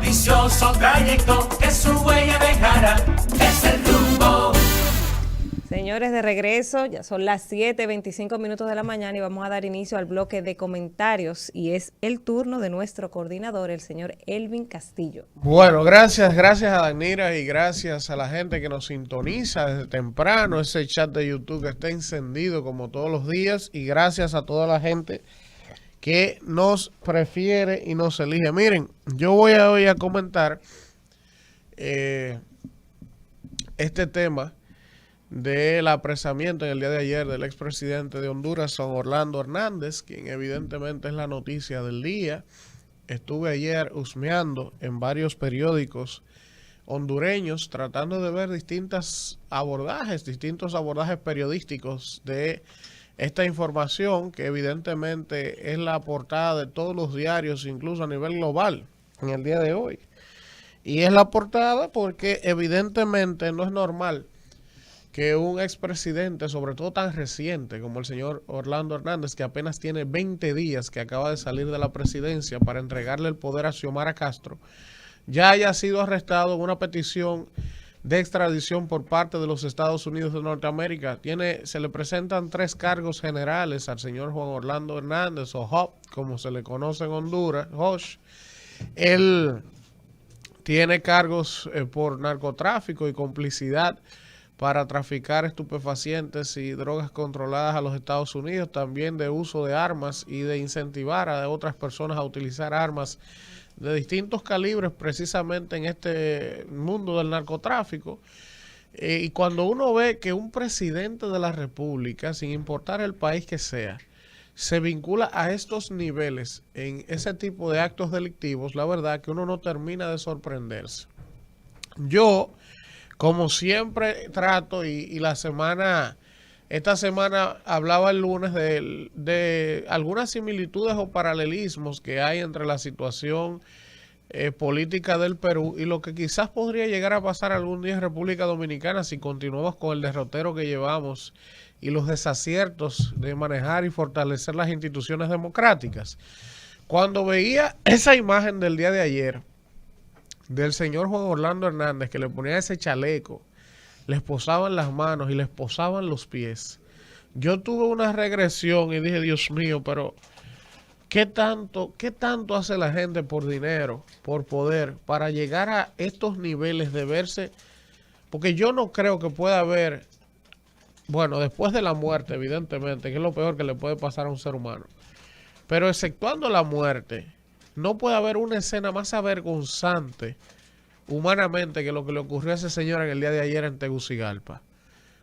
ambicioso trayecto que su huella dejará, es el rumbo. Señores, de regreso, ya son las 7:25 de la mañana y vamos a dar inicio al bloque de comentarios y es el turno de nuestro coordinador, el señor Elvin Castillo. Bueno, gracias a Danira y gracias a la gente que nos sintoniza desde temprano, ese chat de YouTube que está encendido como todos los días y gracias a toda la gente que nos prefiere y nos elige. Miren, yo voy hoy a comentar este tema del apresamiento en el día de ayer del expresidente de Honduras, Juan Orlando Hernández, quien evidentemente es la noticia del día. Estuve ayer husmeando en varios periódicos hondureños tratando de ver distintos abordajes periodísticos de esta información que evidentemente es la portada de todos los diarios, incluso a nivel global, en el día de hoy. Y es la portada porque evidentemente no es normal que un expresidente, sobre todo tan reciente como el señor Orlando Hernández, que apenas tiene 20 días que acaba de salir de la presidencia para entregarle el poder a Xiomara Castro, ya haya sido arrestado en una petición de extradición por parte de los Estados Unidos de Norteamérica. Se le presentan 3 cargos generales al señor Juan Orlando Hernández, o Hop, como se le conoce en Honduras, Josh. Él tiene cargos por narcotráfico y complicidad para traficar estupefacientes y drogas controladas a los Estados Unidos, también de uso de armas y de incentivar a otras personas a utilizar armas de distintos calibres precisamente en este mundo del narcotráfico. Y cuando uno ve que un presidente de la República, sin importar el país que sea, se vincula a estos niveles en ese tipo de actos delictivos, la verdad que uno no termina de sorprenderse. Yo, como siempre trato, esta semana hablaba el lunes de algunas similitudes o paralelismos que hay entre la situación política del Perú y lo que quizás podría llegar a pasar algún día en República Dominicana si continuamos con el derrotero que llevamos y los desaciertos de manejar y fortalecer las instituciones democráticas. Cuando veía esa imagen del día de ayer del señor Juan Orlando Hernández, que le ponía ese chaleco, le esposaban las manos y le esposaban los pies, yo tuve una regresión y dije, Dios mío, pero ¿qué tanto hace la gente por dinero, por poder, para llegar a estos niveles de verse? Porque yo no creo que pueda haber, bueno, después de la muerte, evidentemente, que es lo peor que le puede pasar a un ser humano, pero exceptuando la muerte, no puede haber una escena más avergonzante humanamente que lo que le ocurrió a ese señor en el día de ayer en Tegucigalpa.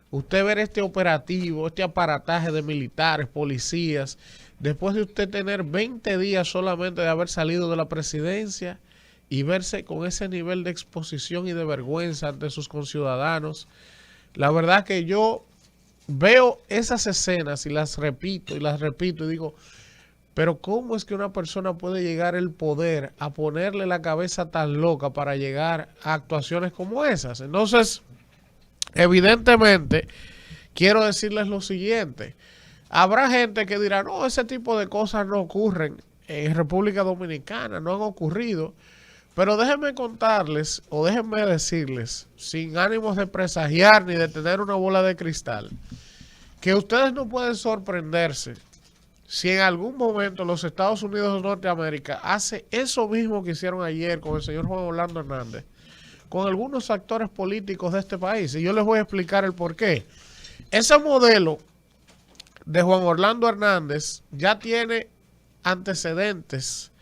Usted ver este operativo, este aparataje de militares, policías, después de usted tener 20 días solamente de haber salido de la presidencia y verse con ese nivel de exposición y de vergüenza ante sus conciudadanos. La verdad que yo veo esas escenas y las repito y digo, pero ¿cómo es que una persona puede llegar al poder a ponerle la cabeza tan loca para llegar a actuaciones como esas? Entonces, evidentemente, quiero decirles lo siguiente. Habrá gente que dirá, no, ese tipo de cosas no ocurren en República Dominicana, no han ocurrido. Pero déjenme contarles, o déjenme decirles, sin ánimos de presagiar ni de tener una bola de cristal, que ustedes no pueden sorprenderse si en algún momento los Estados Unidos de Norteamérica hace eso mismo que hicieron ayer con el señor Juan Orlando Hernández, con algunos actores políticos de este país. Y yo les voy a explicar el por qué. Ese modelo de Juan Orlando Hernández ya tiene antecedentes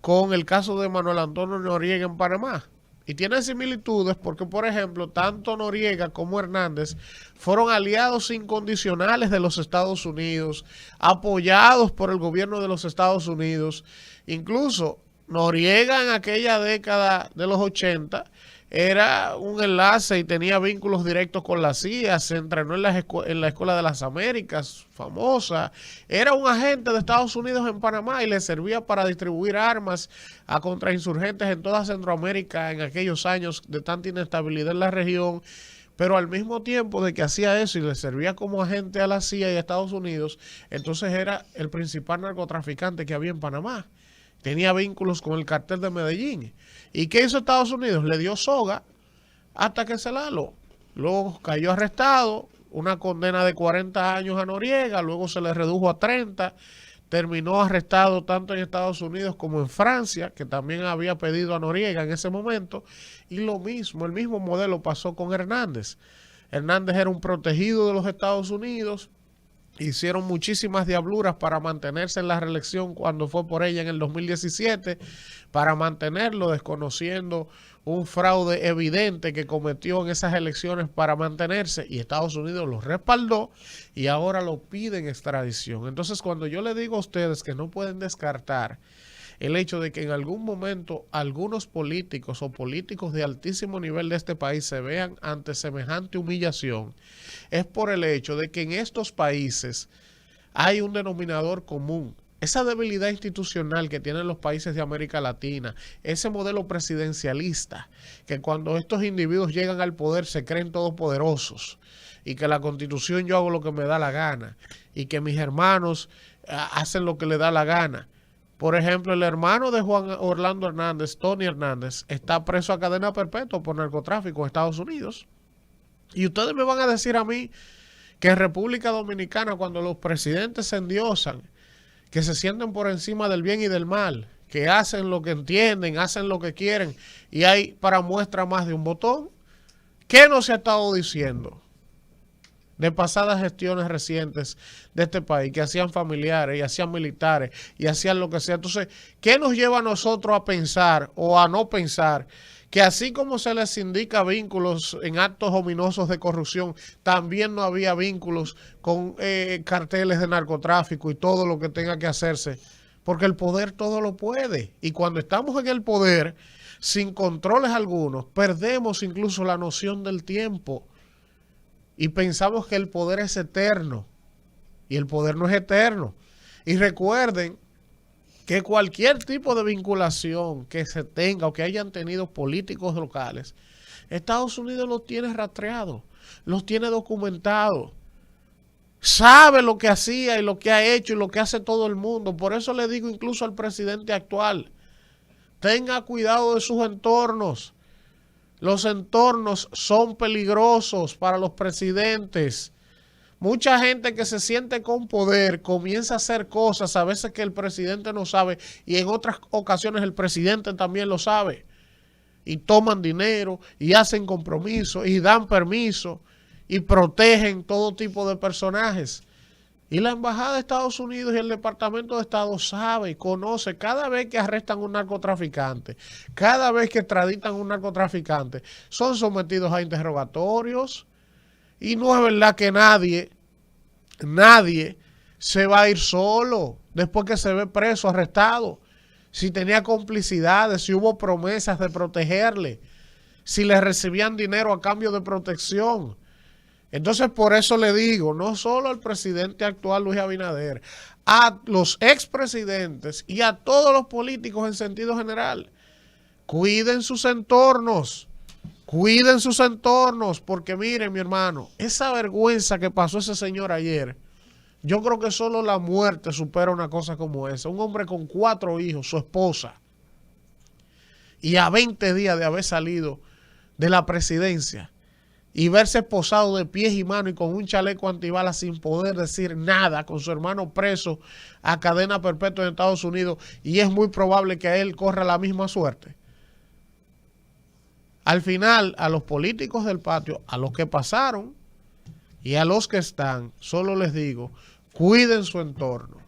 con el caso de Manuel Antonio Noriega en Panamá. Y tiene similitudes porque, por ejemplo, tanto Noriega como Hernández fueron aliados incondicionales de los Estados Unidos, apoyados por el gobierno de los Estados Unidos. Incluso Noriega en aquella década de los 80 era un enlace y tenía vínculos directos con la CIA, se entrenó en la Escuela de las Américas, famosa. Era un agente de Estados Unidos en Panamá y le servía para distribuir armas a contrainsurgentes en toda Centroamérica en aquellos años de tanta inestabilidad en la región. Pero al mismo tiempo de que hacía eso y le servía como agente a la CIA y a Estados Unidos, entonces era el principal narcotraficante que había en Panamá. tenía vínculos con el cartel de Medellín. ¿Y qué hizo Estados Unidos? Le dio soga hasta que se la aló. Luego cayó arrestado, una condena de 40 años a Noriega, luego se le redujo a 30, terminó arrestado tanto en Estados Unidos como en Francia, que también había pedido a Noriega en ese momento, y lo mismo, el mismo modelo pasó con Hernández. Hernández era un protegido de los Estados Unidos, hicieron muchísimas diabluras para mantenerse en la reelección cuando fue por ella en el 2017, para mantenerlo, desconociendo un fraude evidente que cometió en esas elecciones para mantenerse, y Estados Unidos lo respaldó y ahora lo piden extradición. Entonces, cuando yo le digo a ustedes que no pueden descartar el hecho de que en algún momento algunos políticos o políticos de altísimo nivel de este país se vean ante semejante humillación, es por el hecho de que en estos países hay un denominador común. Esa debilidad institucional que tienen los países de América Latina, ese modelo presidencialista, que cuando estos individuos llegan al poder se creen todopoderosos, y que la Constitución yo hago lo que me da la gana, y que mis hermanos hacen lo que le da la gana. Por ejemplo, el hermano de Juan Orlando Hernández, Tony Hernández, está preso a cadena perpetua por narcotráfico en Estados Unidos. Y ustedes me van a decir a mí que en República Dominicana, cuando los presidentes se endiosan, que se sienten por encima del bien y del mal, que hacen lo que entienden, hacen lo que quieren, y hay para muestra más de un botón, ¿qué no se ha estado diciendo de pasadas gestiones recientes de este país, que hacían familiares y hacían militares y hacían lo que sea? Entonces, ¿qué nos lleva a nosotros a pensar o a no pensar que así como se les indica vínculos en actos ominosos de corrupción, también no había vínculos con carteles de narcotráfico y todo lo que tenga que hacerse? Porque el poder todo lo puede, y cuando estamos en el poder sin controles algunos, perdemos incluso la noción del tiempo. Y pensamos que el poder es eterno, y el poder no es eterno. Y recuerden que cualquier tipo de vinculación que se tenga o que hayan tenido políticos locales, Estados Unidos los tiene rastreados, los tiene documentados, sabe lo que hacía y lo que ha hecho y lo que hace todo el mundo. Por eso le digo incluso al presidente actual, tenga cuidado de sus entornos. Los entornos son peligrosos para los presidentes. Mucha gente que se siente con poder comienza a hacer cosas a veces que el presidente no sabe, y en otras ocasiones el presidente también lo sabe. Y toman dinero y hacen compromisos y dan permiso y protegen todo tipo de personajes. Y la Embajada de Estados Unidos y el Departamento de Estado sabe y conoce cada vez que arrestan un narcotraficante, cada vez que extraditan un narcotraficante, son sometidos a interrogatorios. Y no es verdad que nadie se va a ir solo después que se ve preso, arrestado. Si tenía complicidades, si hubo promesas de protegerle, si le recibían dinero a cambio de protección. Entonces, por eso le digo, no solo al presidente actual Luis Abinader, a los expresidentes y a todos los políticos en sentido general, cuiden sus entornos, porque miren, mi hermano, esa vergüenza que pasó ese señor ayer, yo creo que solo la muerte supera una cosa como esa. Un hombre con 4 hijos, su esposa, y a 20 días de haber salido de la presidencia, y verse esposado de pies y manos y con un chaleco antibalas sin poder decir nada, con su hermano preso a cadena perpetua en Estados Unidos, y es muy probable que a él corra la misma suerte. Al final, a los políticos del patio, a los que pasaron y a los que están, solo les digo, cuiden su entorno.